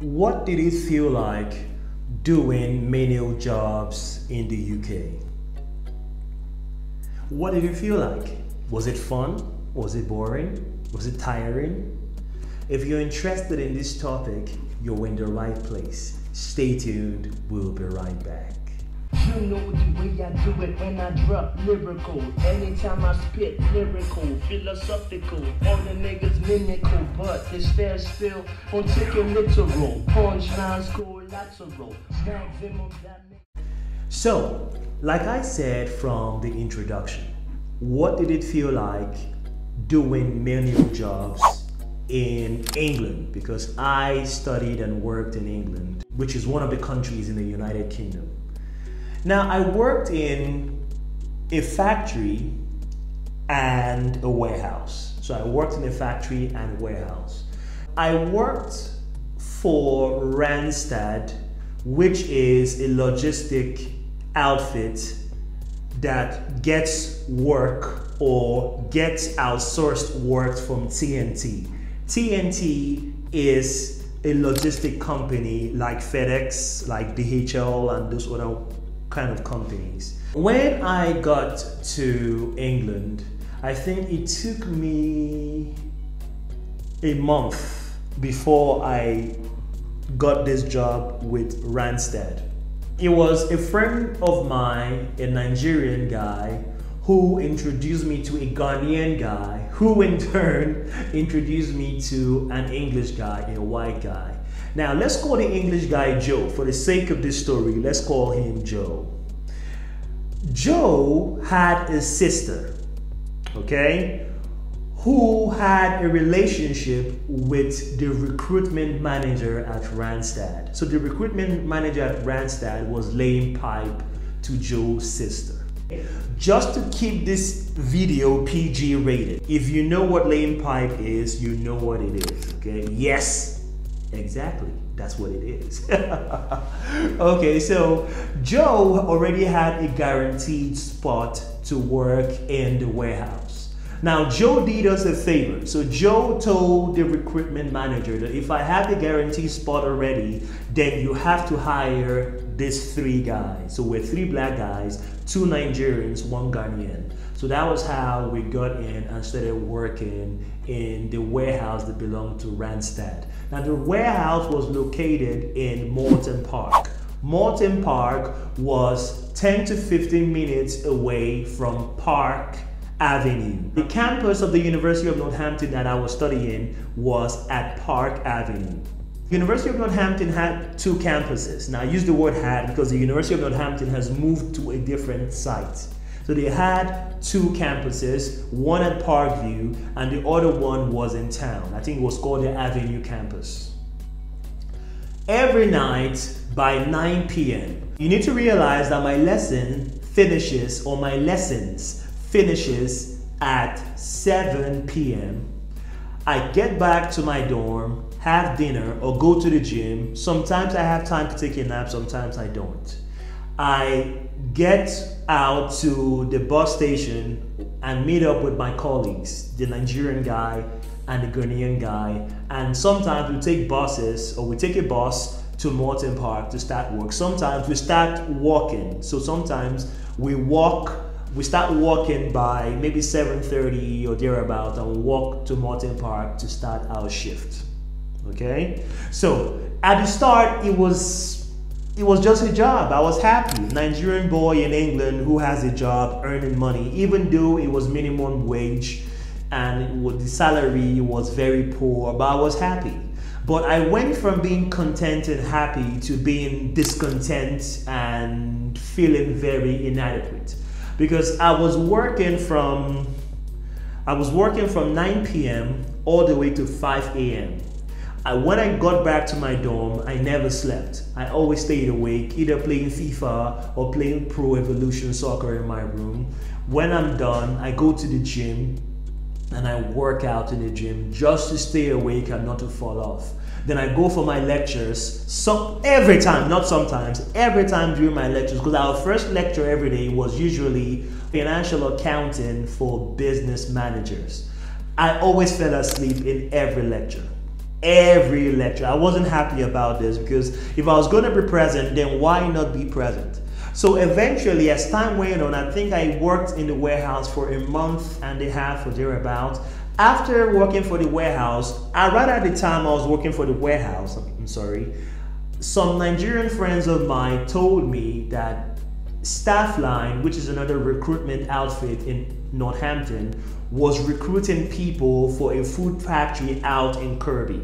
What did it feel like doing menial jobs in the UK? What did it feel like? Was it fun? Was it boring? Was it tiring? If you're interested in this topic, you're in the right place. Stay tuned, we'll be right back. You know the way I do it when I drop lyrical. Anytime I spit lyrical, philosophical. All the niggas mimical, but they stare still on taking literal. Punchlines go lateral. Maximum damage. So, like I said from the introduction, what did it feel like doing menial jobs in England? Because I studied and worked in England, which is one of the countries in the United Kingdom. Now, I worked in a factory and a warehouse. So I worked in a factory and a warehouse. I worked for Randstad, which is a logistic outfit that gets work or gets outsourced work from TNT. TNT is a logistic company like FedEx, like DHL, and those other kind of companies. When I got to England, I think it took me a month before I got this job with Randstad. It was a friend of mine, a Nigerian guy, who introduced me to a Ghanaian guy, who in turn introduced me to an English guy, a white guy. Now, let's call the English guy Joe. For the sake of this story, let's call him Joe. Joe had a sister, okay, who had a relationship with the recruitment manager at Randstad. So the recruitment manager at Randstad was laying pipe to Joe's sister. Just to keep this video PG rated, if you know what laying pipe is, you know what it is, okay? Yes. Exactly, that's what it is. Okay, so Joe already had a guaranteed spot to work in the warehouse. Now, Joe did us a favor. So Joe told the recruitment manager that if I have a guaranteed spot already, then you have to hire these 3 guys. So we're 3 black guys, 2 Nigerians, 1 Ghanaian. So that was how we got in and started working in the warehouse that belonged to Randstad. Now, the warehouse was located in Moreton Park. Moreton Park was 10 to 15 minutes away from Park Avenue. The campus of the University of Northampton that I was studying was at Park Avenue. The University of Northampton had 2 campuses. Now, I use the word had because the University of Northampton has moved to a different site. So they had 2 campuses, one at Parkview and the other one was in town. I think it was called the Avenue campus. Every night by 9 p.m., you need to realize that my lesson finishes, or my lessons finishes at 7 p.m. I get back to my dorm, have dinner, or go to the gym. Sometimes I have time to take a nap, sometimes I don't. I get out to the bus station and meet up with my colleagues, the Nigerian guy and the Ghanaian guy, and sometimes we take buses, or we take a bus to Moreton Park to start work. Sometimes we start walking, so sometimes we start walking by maybe 7:30 or thereabout, and we walk to Moreton Park to start our shift. Okay, so at the start it was just a job. I was happy. Nigerian boy in England who has a job earning money, even though it was minimum wage and the salary was very poor, but I was happy. But I went from being content and happy to being discontent and feeling very inadequate, because I was working from 9 p.m. all the way to 5 a.m. When I got back to my dorm, I never slept. I always stayed awake, either playing FIFA or playing Pro Evolution Soccer in my room. When I'm done, I go to the gym and I work out in the gym just to stay awake and not to fall off. Then I go for my lectures, every time, not sometimes, every time during my lectures, because our first lecture every day was usually financial accounting for business managers. I always fell asleep in every lecture. every lecture. I wasn't happy about this because if I was going to be present, then why not be present? So eventually, as time went on, I think I worked in the warehouse for a month and a half or thereabouts. After working for the warehouse, right at the time I was working for the warehouse, some Nigerian friends of mine told me that Staffline, which is another recruitment outfit in Northampton, was recruiting people for a food factory out in Kirby.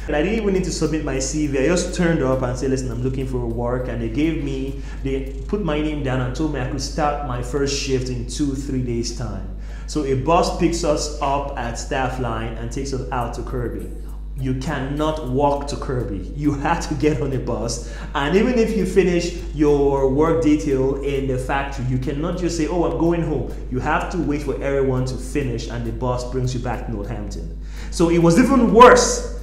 And I didn't even need to submit my CV. I just turned up and said, listen, I'm looking for work. And they put my name down and told me I could start my first shift in 2-3 days time. So a bus picks us up at Staffline and takes us out to Kirby. You cannot walk to Kirby. You have to get on a bus. And even if you finish your work detail in the factory, you cannot just say, oh, I'm going home. You have to wait for everyone to finish and the bus brings you back to Northampton. So it was even worse.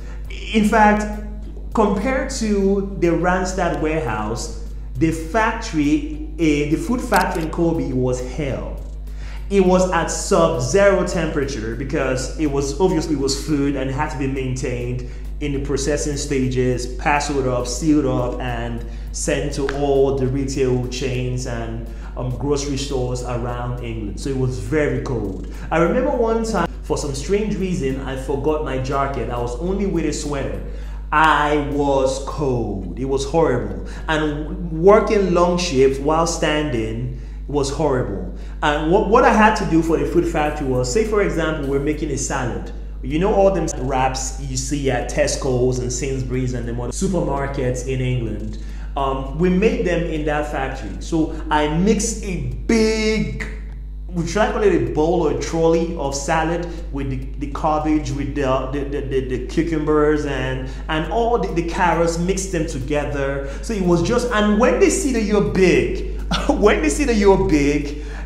In fact, compared to the Randstad warehouse, the factory, the food factory in Kobe was hell. It was at sub-zero temperature because it was food and it had to be maintained in the processing stages, parceled up, sealed up, and sent to all the retail chains and grocery stores around England. So it was very cold. I remember one time, for some strange reason, I forgot my jacket. I was only with a sweater. I was cold. It was horrible. And working long shifts while standing was horrible. And what I had to do for the food factory was, say for example, we're making a salad. You know all them wraps you see at Tesco's and Sainsbury's and the other supermarkets in England? We made them in that factory. So I mixed a big, we try to call it a bowl or a trolley of salad with the cabbage, with the cucumbers and all the carrots, mixed them together. So it was just, and when they see that you're big,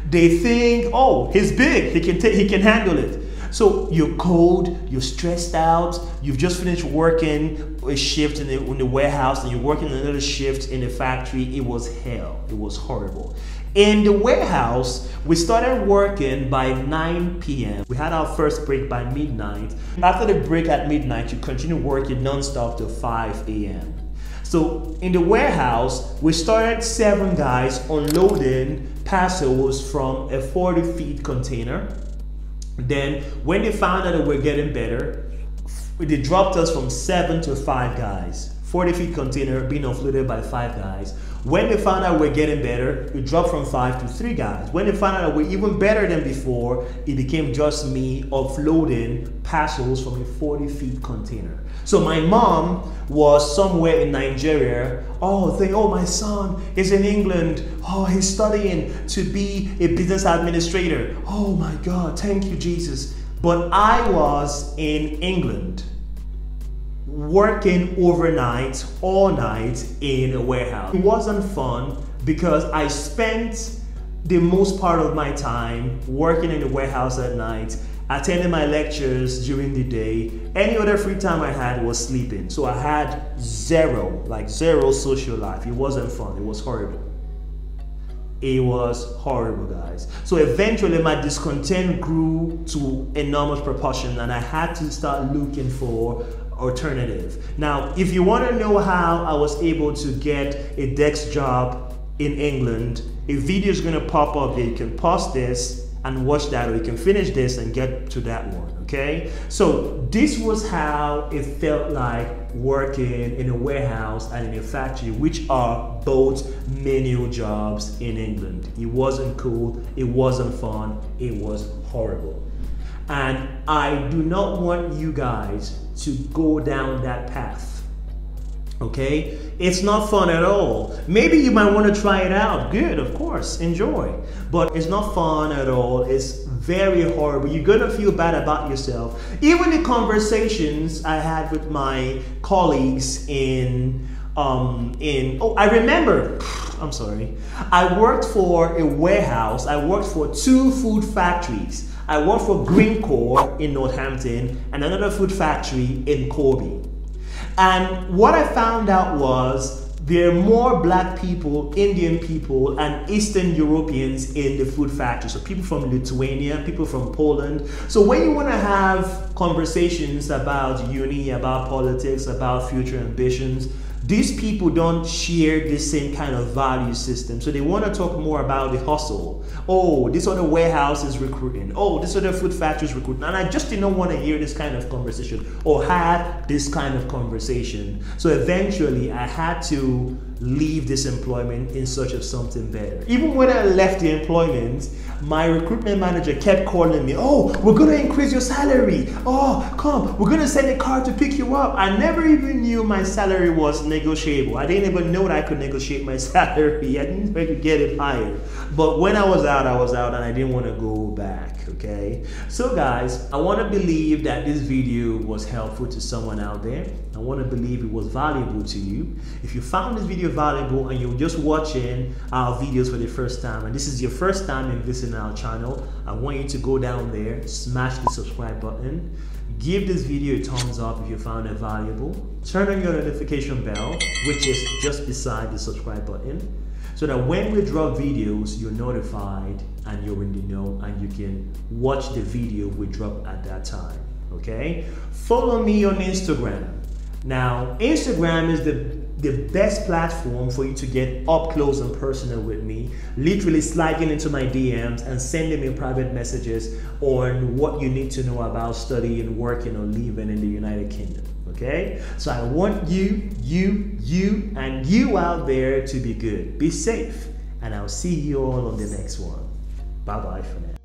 they think, oh, he's big, he can handle it. So you're cold, you're stressed out, you've just finished working a shift in the warehouse and you're working another shift in the factory. It was hell. It was horrible. In the warehouse, we started working by 9 p.m. We had our first break by midnight. After the break at midnight, you continue working non-stop till 5 a.m. So in the warehouse, we started 7 guys unloading parcels from a 40-feet container. Then when they found out that we're getting better, they dropped us from 7 to 5 guys. 40-feet container being offloaded by 5 guys. When they found out we're getting better, it dropped from 5 to 3 guys. When they found out that we're even better than before, it became just me offloading parcels from a 40-feet container. So my mom was somewhere in Nigeria. Oh, my son is in England. Oh, he's studying to be a business administrator. Oh my God, thank you, Jesus. But I was in England, working overnight, all night in a warehouse. It wasn't fun because I spent the most part of my time working in the warehouse at night, attending my lectures during the day. Any other free time I had was sleeping. So I had zero social life. It wasn't fun. It was horrible. It was horrible, guys. So eventually my discontent grew to enormous proportion and I had to start looking for alternative. Now, if you want to know how I was able to get a desk job in England, a video is going to pop up there. You can pause this and watch that, or you can finish this and get to that one, okay? So this was how it felt like working in a warehouse and in a factory, which are both menial jobs in England. It wasn't cool, it wasn't fun, it was horrible. And I do not want you guys to go down that path. Okay, it's not fun at all. Maybe you might want to try it out. Good, of course, enjoy. But it's not fun at all. It's very horrible. You're gonna feel bad about yourself. Even the conversations I had with my colleagues I remember, I'm sorry. I worked for a warehouse. I worked for 2 food factories. I worked for Greencore in Northampton and another food factory in Corby. And what I found out was there are more black people, Indian people, and Eastern Europeans in the food factory. So people from Lithuania, people from Poland. So when you want to have conversations about uni, about politics, about future ambitions, these people don't share the same kind of value system. So they want to talk more about the hustle. Oh, this other warehouse is recruiting. Oh, this other food factory is recruiting. And I just didn't want to hear this kind of conversation or have this kind of conversation. So eventually I had to leave this employment in search of something better. Even when I left the employment, my recruitment manager kept calling me. Oh, we're going to increase your salary. Oh, come, we're going to send a car to pick you up. I never even knew my salary was negotiable. I didn't even know that I could negotiate my salary. I didn't know I could get it higher. But when I was out and I didn't want to go back, okay? So guys, I want to believe that this video was helpful to someone out there. I want to believe it was valuable to you. If you found this video valuable and you're just watching our videos for the first time, and this is your first time in visiting our channel, I want you to go down there, smash the subscribe button, give this video a thumbs up if you found it valuable, turn on your notification bell, which is just beside the subscribe button, so that when we drop videos, you're notified and you're in the know and you can watch the video we drop at that time, okay? Follow me on Instagram. Now, Instagram is the best platform for you to get up close and personal with me, literally sliding into my DMs and sending me private messages on what you need to know about studying, working, or living in the United Kingdom, okay? So I want you and you out there to be good. Be safe, and I'll see you all on the next one. Bye-bye for now.